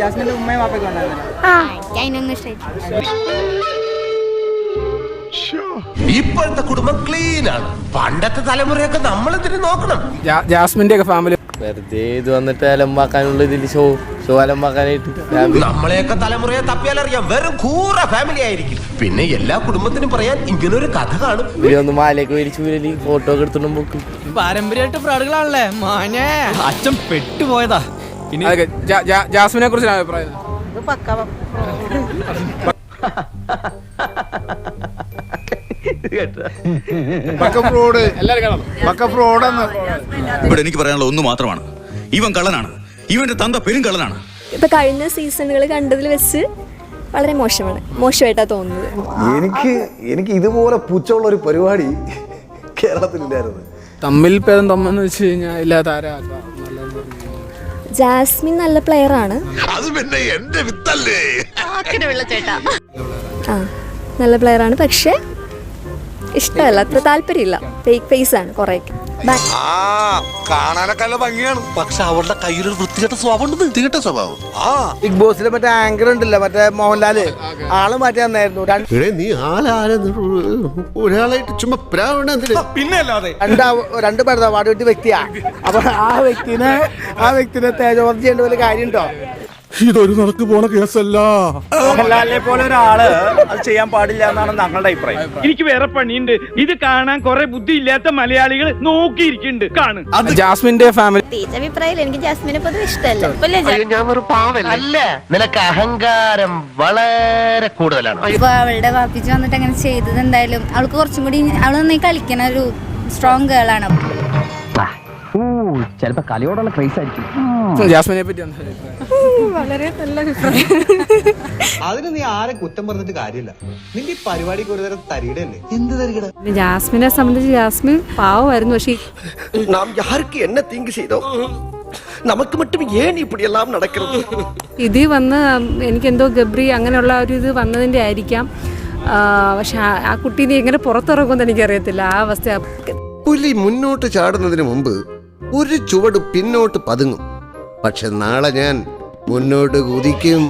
ജാസ്മിന്റെ ഉമ്മയും വാപ്പൊക്കെ ഇപ്പോഴത്തെ കുടുംബം ക്ലീൻ ആണ്. പണ്ടത്തെ തലമുറയൊക്കെ നമ്മളെന്തിനു നോക്കണം. ജാസ്മിന്റെ ഒക്കെ ഫാമിലി വെറുതെ ഇത് വന്നിട്ട് അലമ്പാക്കാനുള്ള ഇതിൽ ഷോ അലമ്പാക്കാനായിട്ട് നമ്മളെയൊക്കെ തലമുറയെ തപ്പിയാലറിയാം വെറും കൂറ ഫാമിലി ആയിരിക്കും. പിന്നെ എല്ലാ കുടുംബത്തിനും പറയാൻ ഇങ്ങനൊരു കഥ കാണും. ഇവരൊന്ന് മാലയൊക്കെ മേടിച്ചു വീരലി ഫോട്ടോ ഒക്കെ എടുത്തോണ്ടും പോക്കും. പാരമ്പര്യമായിട്ട് ഫ്രോഡുകളാണല്ലേ മാനേ. അച്ഛൻ പെട്ടുപോയതാ. പിന്നെ ജാസ്മിനെ കുറിച്ച് അഭിപ്രായം ഇവിടെ എനിക്ക് പറയാനുള്ള ഒന്ന് മാത്രമാണ്, ഇവൻ കള്ളനാണ്, ഇവന്റെ തന്ത പെരും കള്ളനാണ്. ഇപ്പൊ കഴിഞ്ഞ സീസണുകൾ കണ്ടതിൽ വെച്ച് വളരെ മോശമായിട്ടാണ് തോന്നുന്നത്. എനിക്ക് ഇതുപോലെ പുച്ഛമുള്ള ഒരു പരിപാടി കേരളത്തിലില്ലായിരുന്നു. തമ്മിൽ പേരും തമ്മെന്ന് വെച്ച് കഴിഞ്ഞാൽ ഇല്ലാത്ത ആരാ. ജാസ്മിൻ നല്ല പ്ലെയർ ആണ്. നല്ല പ്ലെയർ ആണ്, പക്ഷെ ഇഷ്ടമല്ല, അത്ര താല്പര്യമില്ല. ഫേക്ക് ഫേസ് ആണ് കുറെ. കാണാനൊക്കെ ഭംഗിയാണ്, പക്ഷെ അവളുടെ കയ്യിലൊരു വൃത്തികെട്ട സ്വഭാവം. ബിഗ് ബോസിലെ മറ്റേ ആങ്കർ ഉണ്ടല്ലോ, മറ്റേ മോഹൻലാല്, ആള് മാറ്റി തന്നായിരുന്നു. നീ ഒരാളായിട്ട് ചുമ്മാ പിന്നെ അല്ലാതെ രണ്ട് പേരുടെ വാർഡ് കിട്ടിയ വ്യക്തിയാ. അപ്പൊ ആ വ്യക്തിനെ തേജോവധം ചെയ്യേണ്ട വല്ല കാര്യമുണ്ടോ? ഇതൊരു നടക്ക് പോണ കേസല്ല. മോഹൻലാലിനെ പോലെ ഒരാള് അത് ചെയ്യാൻ പാടില്ല എന്നാണ് ഞങ്ങളുടെ അഭിപ്രായം. എനിക്ക് വേറെ പണിയുണ്ട്. ഇത് കാണാൻ കുറെ ബുദ്ധി ഇല്ലാത്ത മലയാളികൾ നോക്കിയിരിക്കുന്നുണ്ട്. കാണും. ജാസ്മിന്റെ ഫാമിലി അഭിപ്രായത്തിൽ എനിക്ക് ജാസ്മിനെ പൊതുവെ ഇഷ്ടമല്ല. ഞാൻ ഒരു പാവല്ല. നിനക്ക് അഹങ്കാരം വളരെ കൂടുതലാണ്. അപ്പൊ അവളുടെ വാപ്പിച്ച് വന്നിട്ട് അങ്ങനെ ചെയ്തത് എന്തായാലും അവൾക്ക് കുറച്ചും കൂടി അവൾ നന്നായി കളിക്കണ ഒരു സ്ട്രോങ് ഗേൾ ആണ്. ചിലപ്പോ കളിയോടുള്ള ക്രൈസ് ആയിരിക്കും. ജാസ്മിനെ പറ്റി വളരെ നല്ല അഭിപ്രായം. അതിന് നീ ആരെ കുറ്റം പറഞ്ഞിട്ട് കാര്യമില്ല. നിന്റെ ഈ പരിപാടിക്ക് ഒരു തരം തരികടല്ലേ. എന്ത് തരികട? ജാസ്മിനെ സംബന്ധിച്ച് ജാസ്മിൻ പാവമായിരുന്നു. പക്ഷേ നാം യാർക്ക് എന്നെ തീങ്ക് ചെയ്തോ നമുക്ക് മറ്റും ഏൻ ഇപ്പടിയെല്ലാം നടക്കുന്നത്. ഇത് വന്ന് എനിക്കെന്തോ ഗബ്രി അങ്ങനെയുള്ള ഒരു ഇത് വന്നതിന്റെ ആയിരിക്കാം. പക്ഷെ ആ കുട്ടീനെ എങ്ങനെ പുറത്തിറക്കുമെന്ന് എനിക്കറിയത്തില്ല. ആ അവസ്ഥ. പുലി മുന്നോട്ട് ചാടുന്നതിന് മുമ്പ് ഒരു ചുവട് പിന്നോട്ട് പതുങ്ങും. പക്ഷെ നാളെ ഞാൻ മുന്നോട്ട് കുതിക്കും.